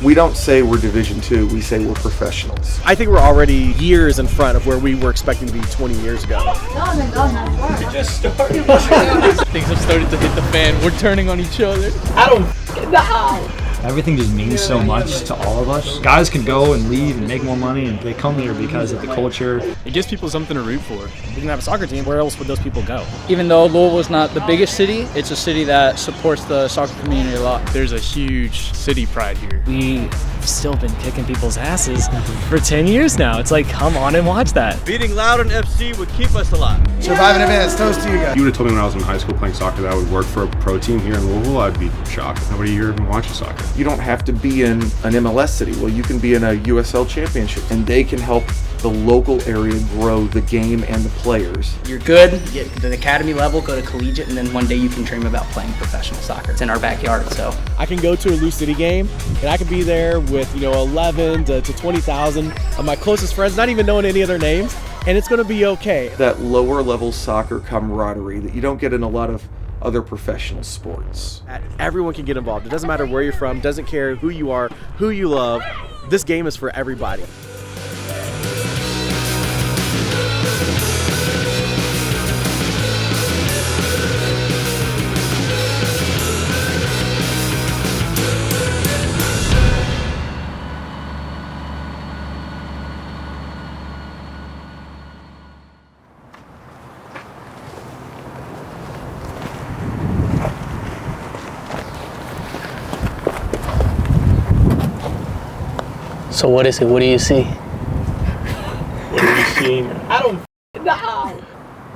We don't say we're Division II, we say we're professionals. I think we're already years in front of where we were expecting to be 20 years ago. It just started. Things have started to hit the fan. We're turning on each other. I don't know. Everything just means so much to all of us. Guys can go and leave and make more money, and they come here because of the culture. It gives people something to root for. We didn't have a soccer team, where else would those people go? Even though Louisville is not the biggest city, it's a city that supports the soccer community a lot. There's a huge city pride here. We've still been kicking people's asses for 10 years now. It's like, come on and watch that. Beating Loudon FC would keep us alive. Surviving events, toast to you guys. You would have told me when I was in high school playing soccer that I would work for a pro team here in Louisville, I'd be shocked. Nobody here even watches soccer. You don't have to be in an MLS city. Well, you can be in a USL championship, and they can help the local area grow the game and the players. You're good, you get to the academy level, go to collegiate, and then one day you can dream about playing professional soccer. It's in our backyard, so. I can go to a Louisville City game, and I can be there with, 11 to 20,000 of my closest friends, not even knowing any of their names, and it's gonna be okay. That lower level soccer camaraderie that you don't get in a lot of other professional sports. Everyone can get involved. It doesn't matter where you're from, doesn't care who you are, who you love. This game is for everybody. So what is it? What do you see? What are you seeing? I don't know.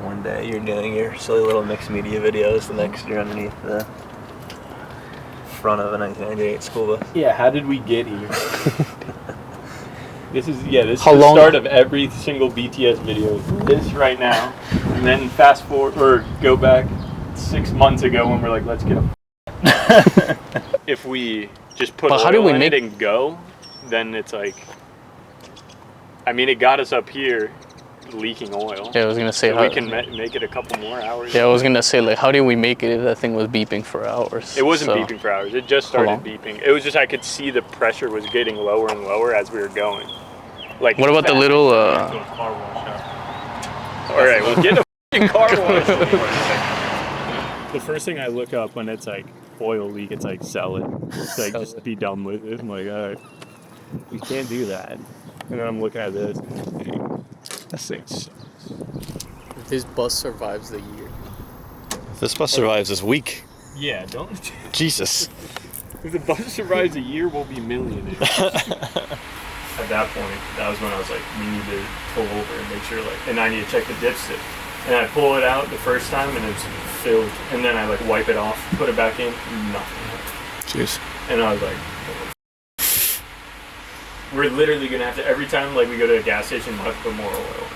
One day you're doing your silly little mixed media videos, the next you're underneath the front of a 1998 school bus. Yeah, how did we get here? This is the long? start of every single BTS video. This right now, and then fast forward or go back 6 months ago when we're like, let's get a. If we just put oil in it and go, then it's like, I mean, it got us up here leaking oil. Yeah, I was gonna say so we can make it a couple more hours. Yeah, I was gonna say, like, how did we make it if that thing was beeping for hours? It wasn't beeping for hours. It just started beeping. It was just I could see the pressure was getting lower and lower as we were going. Like, what about the little? Car wash up. All right, well, get a f***ing car wash. The first thing I look up when it's like oil leak, it's like sell it. It's like just be done with it. I'm like, all right, we can't do that. And then I'm looking at this. This thing sucks. If this bus survives the year. If this bus survives this week. Yeah, don't. Jesus. If the bus survives a year, we'll be millionaires. At that point, that was when I was like, we need to pull over and make sure, like, and I need to check the dipstick. And I pull it out the first time and it's filled. And then I like wipe it off, put it back in, nothing. Jeez. And I was like, we're literally gonna have to, every time like we go to a gas station, we'll have to put more oil.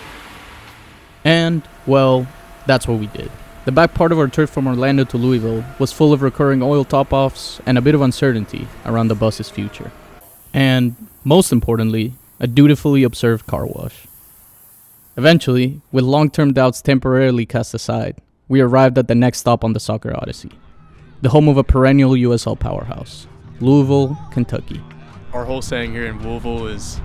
And, well, that's what we did. The back part of our trip from Orlando to Louisville was full of recurring oil top-offs and a bit of uncertainty around the bus's future. And, most importantly, a dutifully observed car wash. Eventually, with long-term doubts temporarily cast aside, we arrived at the next stop on the soccer Odyssey, the home of a perennial USL powerhouse, Louisville, Kentucky. Our whole saying here in Louisville is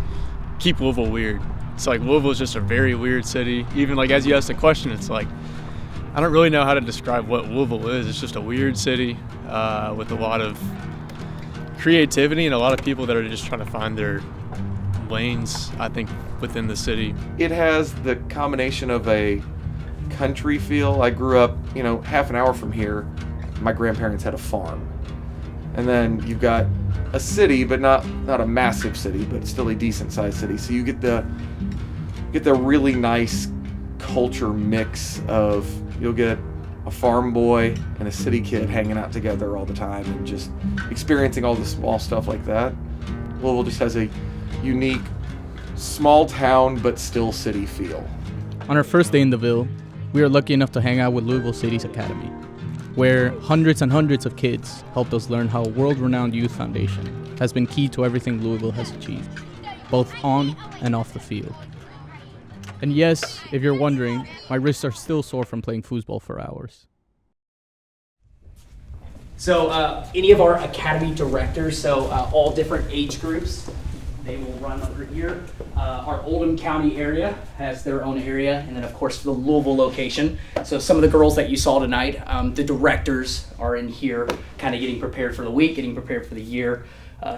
keep Louisville weird. It's like Louisville is just a very weird city. Even like as you asked the question, it's like I don't really know how to describe what Louisville is. It's just a weird city with a lot of creativity and a lot of people that are just trying to find their lanes, I think, within the city. It has the combination of a country feel. I grew up, half an hour from here. My grandparents had a farm. And then you've got a city, but not a massive city, but still a decent sized city. So you get the really nice culture mix of, you'll get a farm boy and a city kid hanging out together all the time and just experiencing all the small stuff like that. Louisville just has a unique small town but still city feel. On our first day in the Ville, we were lucky enough to hang out with Louisville City's Academy, where hundreds and hundreds of kids helped us learn how a world-renowned youth foundation has been key to everything Louisville has achieved, both on and off the field. And yes, if you're wondering, my wrists are still sore from playing foosball for hours. So any of our academy directors, so all different age groups, they will run under here. Our Oldham County area has their own area, and then of course the Louisville location. So some of the girls that you saw tonight, the directors are in here kind of getting prepared for the week, getting prepared for the year.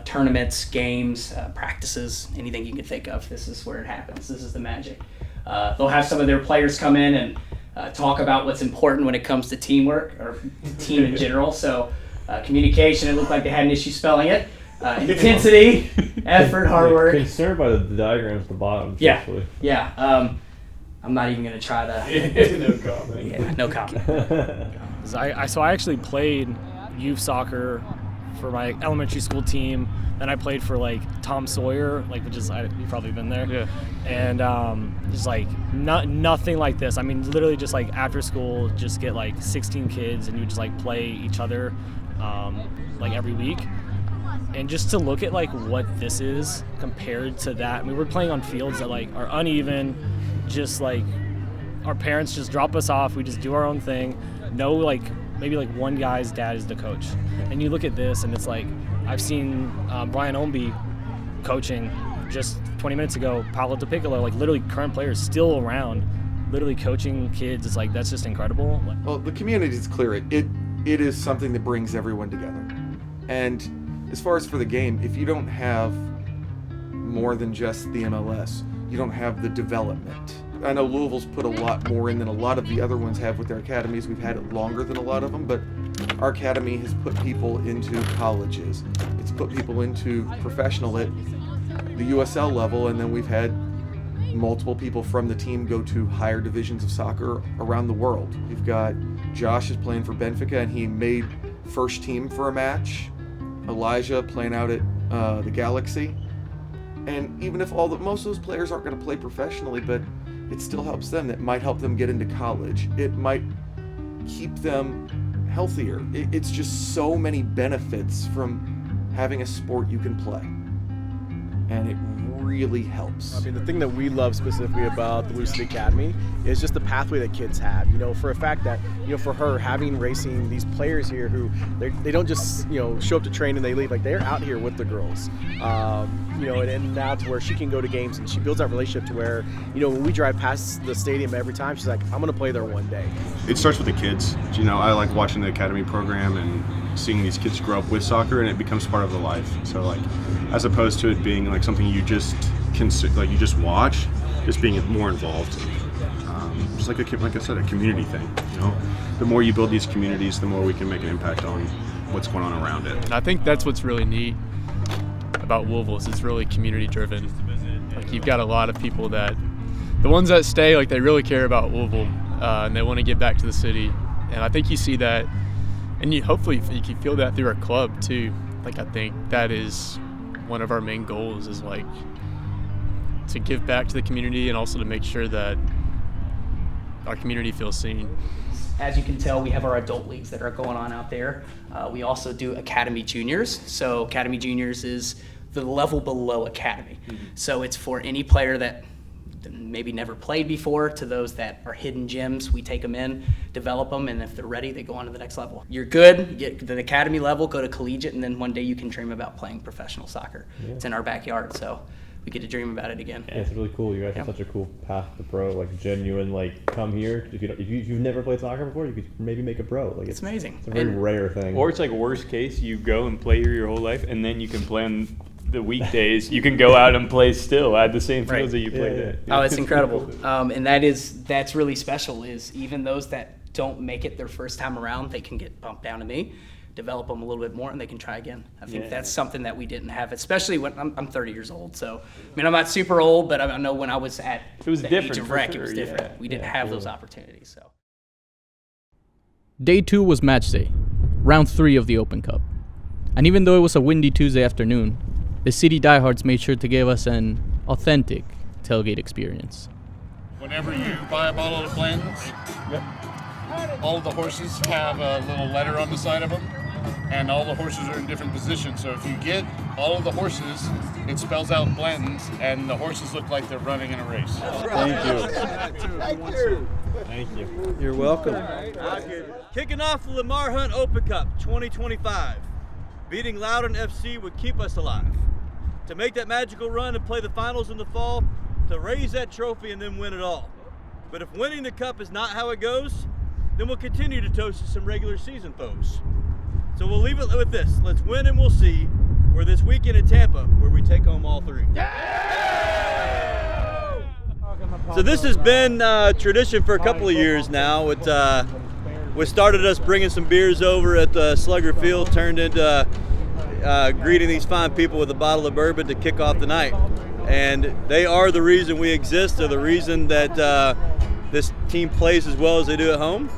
Tournaments, games, practices, anything you can think of. This is where it happens. This is the magic. They'll have some of their players come in and talk about what's important when it comes to teamwork or team in general. So communication, it looked like they had an issue spelling it. Intensity, effort, hard work. Concerned by the diagrams at the bottom. Yeah, especially. yeah. I'm not even going to try to. No comment. Yeah, no comment. So I actually played youth soccer for my elementary school team. Then I played for like Tom Sawyer, which is you've probably been there. Yeah. And just like nothing like this. I mean, literally just like after school, just get like 16 kids and you just like play each other like every week. And just to look at like what this is compared to that. I mean, we're playing on fields that like are uneven. Just like our parents just drop us off. We just do our own thing. No like. Maybe like one guy's dad is the coach. And you look at this and it's like, I've seen Brian Omby coaching just 20 minutes ago, Paolo DePiccolo, like literally current players still around, literally coaching kids. It's like, that's just incredible. Well, the community is clear. It is something that brings everyone together. And as far as for the game, if you don't have more than just the MLS, you don't have the development. I know Louisville's put a lot more in than a lot of the other ones have with their academies. We've had it longer than a lot of them, but our academy has put people into colleges. It's put people into professional at the USL level, and then we've had multiple people from the team go to higher divisions of soccer around the world. We've got Josh is playing for Benfica, and he made first team for a match. Elijah playing out at the Galaxy. And even if most of those players aren't going to play professionally, but it still helps them. It might help them get into college. It might keep them healthier. It's just so many benefits from having a sport you can play. And it really helps. I mean, the thing that we love specifically about the Louisville City Academy is just the pathway that kids have. You know, for a fact that, you know, for her having racing these players here who they don't just, you know, show up to train and they leave. Like, they're out here with the girls. You know, and now to where she can go to games and she builds that relationship to where, you know, when we drive past the stadium every time, she's like, I'm going to play there one day. It starts with the kids. You know, I like watching the academy program and seeing these kids grow up with soccer, and it becomes part of their life. So like, as opposed to it being like something you just you just watch, just being more involved. Just like I said, a community thing. You know, the more you build these communities, the more we can make an impact on what's going on around it. And I think that's what's really neat about Louisville is it's really community driven. Like, you've got a lot of people that, the ones that stay, like, they really care about Louisville and they want to get back to the city. And I think you see that, and hopefully you can feel that through our club too. Like, I think that is one of our main goals, is like to give back to the community and also to make sure that our community feels seen. As you can tell, we have our adult leagues that are going on out there. We also do Academy Juniors. So Academy Juniors is the level below Academy. Mm-hmm. So it's for any player that maybe never played before to those that are hidden gems. We take them in, develop them, and if they're ready, they go on to the next level. You're good, get to the academy level, go to collegiate, and then one day you can dream about playing professional soccer. Yeah. It's in our backyard, so we get to dream about it again. Yeah, it's really cool. You guys have such a cool path to pro, like genuine, like come here. If you've never played soccer before, you could maybe make a pro. Like it's amazing. It's a very rare thing. Or it's like worst case, you go and play here your whole life, and then you can play on the weekdays. You can go out and play still at the same fields that you played at. Oh, it's incredible. And that's really special. Is even those that don't make it their first time around, they can get bumped down to me, develop them a little bit more, and they can try again. I think that's something that we didn't have, especially when I'm 30 years old. So, I mean, I'm not super old, but I know when I was at the age of rec, it was different. Yeah. We didn't have those opportunities. So, Day 2 was match day, round 3 of the Open Cup. And even though it was a windy Tuesday afternoon, the city diehards made sure to give us an authentic tailgate experience. Whenever you buy a bottle of blends, all of the horses have a little letter on the side of them, and all the horses are in different positions. So if you get all of the horses, it spells out blends, and the horses look like they're running in a race. Thank you. Thank you. You're welcome. Kicking off the Lamar Hunt Open Cup 2025. Beating Loudon FC would keep us alive. To make that magical run and play the finals in the fall, to raise that trophy and then win it all. But if winning the cup is not how it goes, then we'll continue to toast to some regular season foes. So we'll leave it with this. Let's win and we'll see. We're this weekend in Tampa where we take home all three. So this has been tradition for a couple of years now. What started us bringing some beers over at the Slugger Field turned into greeting these fine people with a bottle of bourbon to kick off the night. And they are the reason we exist. They're the reason that this team plays as well as they do at home.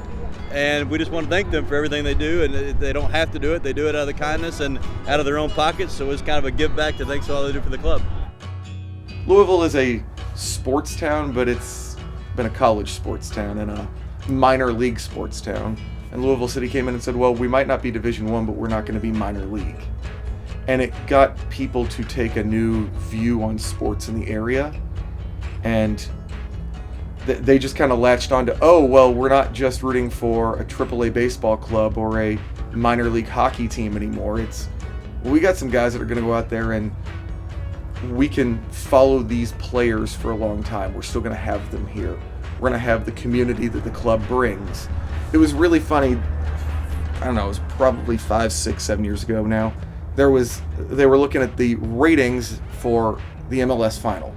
And we just want to thank them for everything they do. And they don't have to do it. They do it out of the kindness and out of their own pockets. So it's kind of a give back to thanks for all they do for the club. Louisville is a sports town, but it's been a college sports town and a minor league sports town. And Louisville City came in and said, well, we might not be Division I, but we're not going to be minor league. And it got people to take a new view on sports in the area. And they just kind of latched on to, oh, well, we're not just rooting for a AAA baseball club or a minor league hockey team anymore. We got some guys that are going to go out there and we can follow these players for a long time. We're still going to have them here. We're going to have the community that the club brings. It was really funny. I don't know, it was probably 5, 6, 7 years ago now. They were looking at the ratings for the MLS final.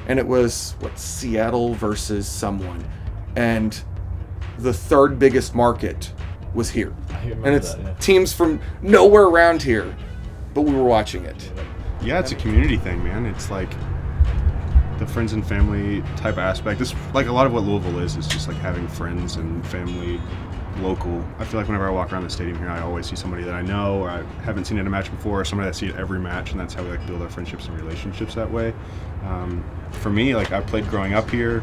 And it was, Seattle versus someone. And the third biggest market was here. And it's teams from nowhere around here. But we were watching it. Yeah, it's a community thing, man. It's like the friends and family type aspect. It's like a lot of what Louisville is just like having friends and family local. I feel like whenever I walk around the stadium here, I always see somebody that I know or I haven't seen at a match before, or somebody that I see at every match, and that's how we like build our friendships and relationships that way. For me, like I played growing up here,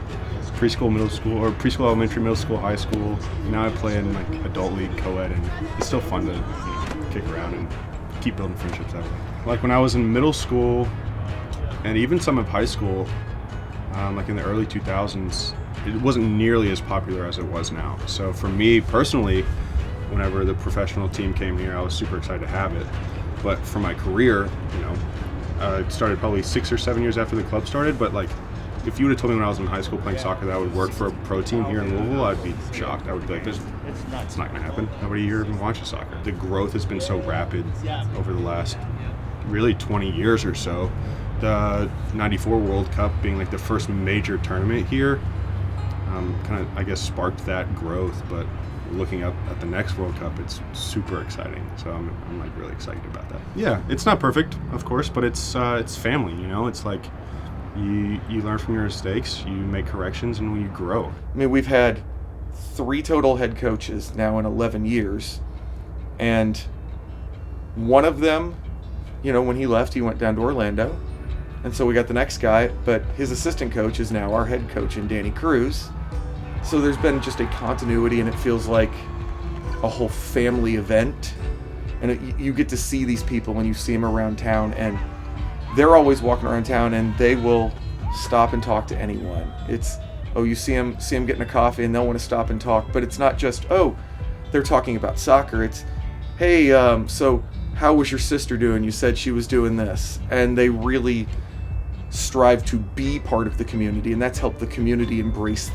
preschool, middle school, or preschool, elementary, middle school, high school. Now I play in like adult league, co-ed, and it's still fun to kick around and keep building friendships that way. Like when I was in middle school and even some of high school, like in the early 2000s, it wasn't nearly as popular as it was now. So for me personally, whenever the professional team came here, I was super excited to have it. But for my career, it started probably 6 or 7 years after the club started. But like, if you would have told me when I was in high school playing soccer that I would work for a pro team here in Louisville, I'd be shocked. I would be like, it's not going to happen. Nobody here even watches soccer. The growth has been so rapid over the last really 20 years or so. The 94 World Cup being like the first major tournament here kind of, I guess, sparked that growth. But looking up at the next World Cup, it's super exciting. So I'm like really excited about that. Yeah, it's not perfect, of course, but it's family, It's like you learn from your mistakes, you make corrections, and you grow. I mean, we've had 3 total head coaches now in 11 years. And one of them, when he left, he went down to Orlando. And so we got the next guy, but his assistant coach is now our head coach in Danny Cruz. So there's been just a continuity, and it feels like a whole family event. And you get to see these people when you see them around town, and they're always walking around town, and they will stop and talk to anyone. It's, you see them getting a coffee, and they'll want to stop and talk. But it's not just, they're talking about soccer. It's, hey, so how was your sister doing? You said she was doing this. And they really strive to be part of the community, and that's helped the community embrace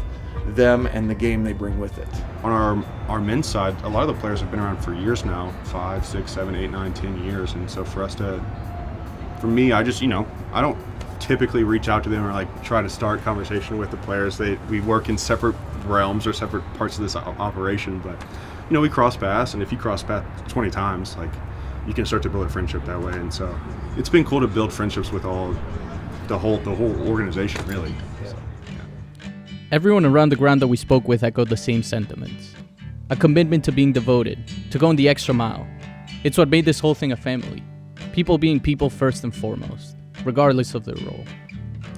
them and the game they bring with it. On our men's side, a lot of the players have been around for years now, 5, 6, 7, 8, 9, 10 years. And so for me, I just, I don't typically reach out to them or like try to start conversation with the players. We work in separate realms or separate parts of this operation, but we cross paths, and if you cross paths 20 times, like you can start to build a friendship that way. And so it's been cool to build friendships with the whole organization, really. So, yeah. Everyone around the ground that we spoke with echoed the same sentiments. A commitment to being devoted, to going the extra mile. It's what made this whole thing a family. People being people first and foremost, regardless of their role.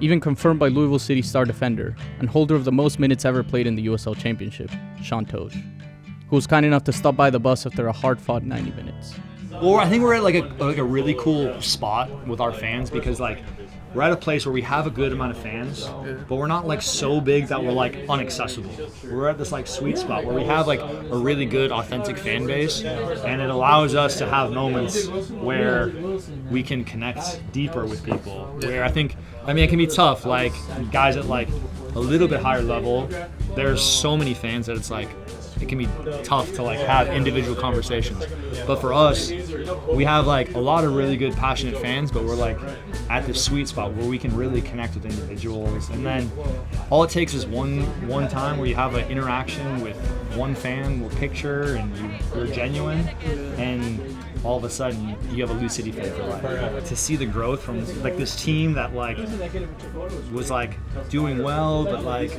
Even confirmed by Louisville City star defender and holder of the most minutes ever played in the USL Championship, Totsch, who was kind enough to stop by the bus after a hard-fought 90 minutes. Well, I think we're at like a really cool spot with our fans because like we're at a place where we have a good amount of fans, but we're not like so big that we're like inaccessible. We're at this like sweet spot where we have like a really good authentic fan base, and it allows us to have moments where we can connect deeper with people. Where I mean it can be tough, like guys at like a little bit higher level, there's so many fans that it's like it can be tough to like have individual conversations. But for us, we have like a lot of really good passionate fans, but we're like at this sweet spot where we can really connect with individuals. And then all it takes is one time where you have an interaction with one fan, with a picture, and you're genuine, and all of a sudden you have a Louisville City fan for life. To see the growth from like this team that like was like doing well, but like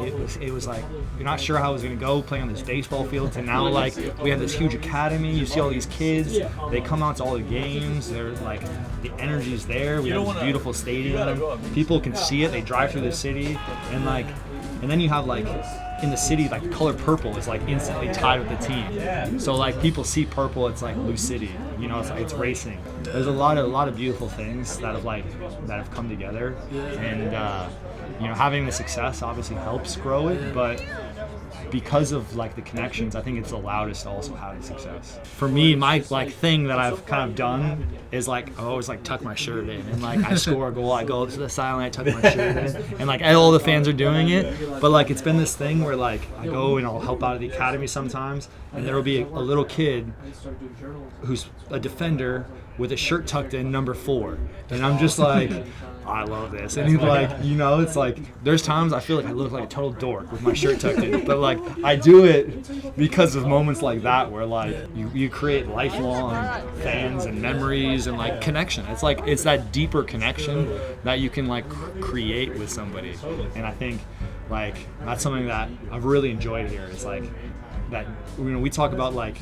it was like you're not sure how it was gonna go playing on this baseball field, to now like we have this huge academy. You see all these kids, they come out to all the games, they're like the energy's there. We have this beautiful stadium, people can see it, they drive through the city, and then you have like in the city, like the color purple is like instantly tied with the team. So like people see purple, it's like Louisville City, you know, it's racing. There's a lot of beautiful things that have come together, and you know, having the success obviously helps grow it, but because of like the connections, I think it's allowed us to also have the success. For me, my like thing that I've kind of done is like I always like tuck my shirt in, and like I score a goal, I go to the sideline, I tuck my shirt in, and like all the fans are doing it. But like it's been this thing where like I go and I'll help out at the academy sometimes, and there will be a little kid who's a defender with a shirt tucked in number 4, and I'm just like, I love this. And he's like, you know, it's like there's times I feel like I look like a total dork with my shirt tucked in, but like I do it because of moments like that where like you create lifelong fans and memories and like connection. It's like it's that deeper connection that you can like create with somebody, and I think like that's something that I've really enjoyed here. It's like that, you know, we talk about like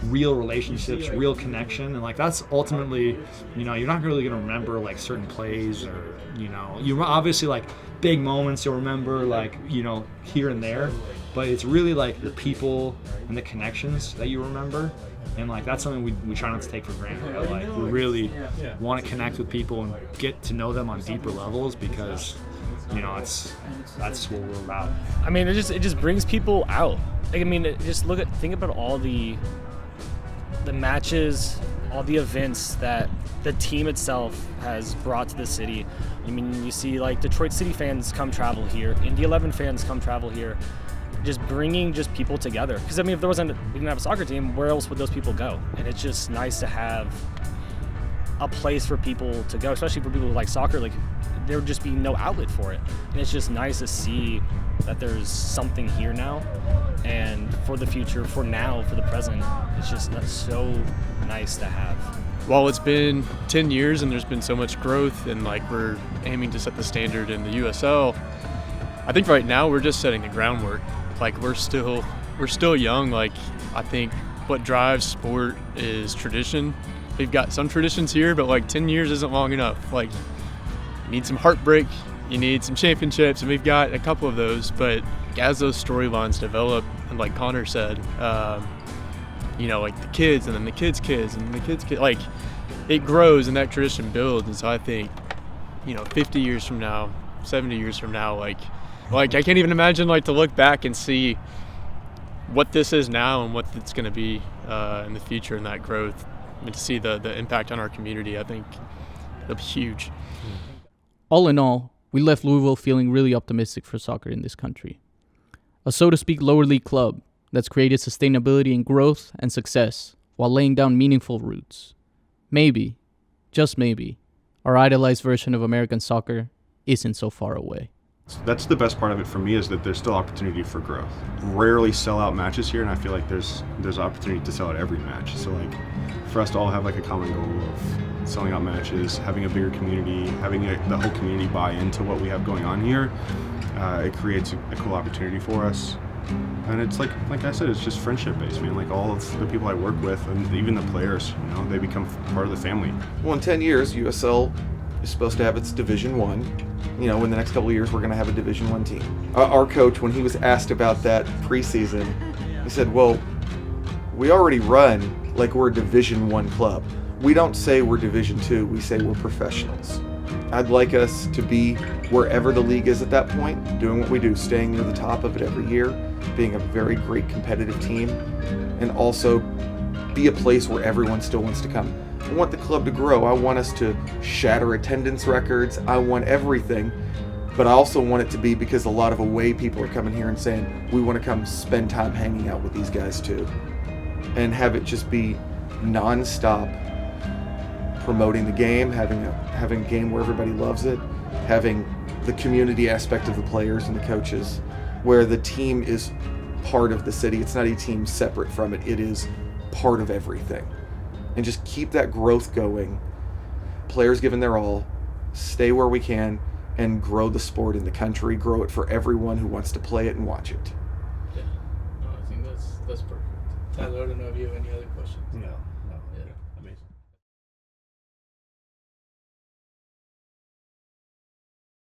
real relationships, real connection, and like that's ultimately, you know, you're not really gonna remember like certain plays, or you know, you obviously like big moments you'll remember like, you know, here and there, but it's really like the people and the connections that you remember, and like that's something we try not to take for granted. Like we really want to connect with people and get to know them on deeper levels, because you know that's what we're about. I mean, it just brings people out. Like, I mean, think about all the matches, all the events that the team itself has brought to the city. I mean, you see like Detroit City fans come travel here, Indy 11 fans come travel here, just bringing just people together. Because I mean, if we didn't have a soccer team, where else would those people go? And it's just nice to have a place for people to go, especially for people who like soccer. Like, there would just be no outlet for it, and it's just nice to see that there's something here now, and for the future, for now, for the present, that's so nice to have. Well, it's been 10 years and there's been so much growth, and like we're aiming to set the standard in the USL. I think right now we're just setting the groundwork. Like we're still young. Like I think what drives sport is tradition. We've got some traditions here, but like 10 years isn't long enough. Like you need some heartbreak, you need some championships, and we've got a couple of those. But as those storylines develop, and like Connor said, you know, like the kids, and then the kids' kids, and the kids' kids, like it grows and that tradition builds. And so I think, you know, 50 years from now, 70 years from now, like I can't even imagine like to look back and see what this is now and what it's going to be in the future, and that growth. I mean, to see the impact on our community, I think it'll be huge. All in all, we left Louisville feeling really optimistic for soccer in this country. A so to speak lower league club that's created sustainability and growth and success while laying down meaningful roots. Maybe, just maybe, our idolized version of American soccer isn't so far away. That's the best part of it for me, is that there's still opportunity for growth. Rarely sell out matches here, and I feel like there's opportunity to sell out every match. So like for us to all have like a common goal of selling out matches, having a bigger community, having the whole community buy into what we have going on here, it creates a cool opportunity for us. And it's like I said, it's just friendship based, man. Like all of the people I work with, and even the players, you know, they become part of the family. Well, in 10 years, USL is supposed to have its Division I. You know, in the next couple of years, we're going to have a Division I team. Our coach, when he was asked about that preseason, he said, well, we already run like we're a Division I club. We don't say we're Division II, we say we're professionals. I'd like us to be wherever the league is at that point, doing what we do, staying near the top of it every year, being a very great competitive team, and also be a place where everyone still wants to come. I want the club to grow. I want us to shatter attendance records. I want everything, but I also want it to be because a lot of away people are coming here and saying, we want to come spend time hanging out with these guys too. And have it just be non-stop promoting the game, having a game where everybody loves it, having the community aspect of the players and the coaches, where the team is part of the city. It's not a team separate from it. It is part of everything. And just keep that growth going. Players giving their all, stay where we can, and grow the sport in the country, grow it for everyone who wants to play it and watch it. Yeah, no, I think that's perfect. Tyler, I don't know if you have any other questions. No.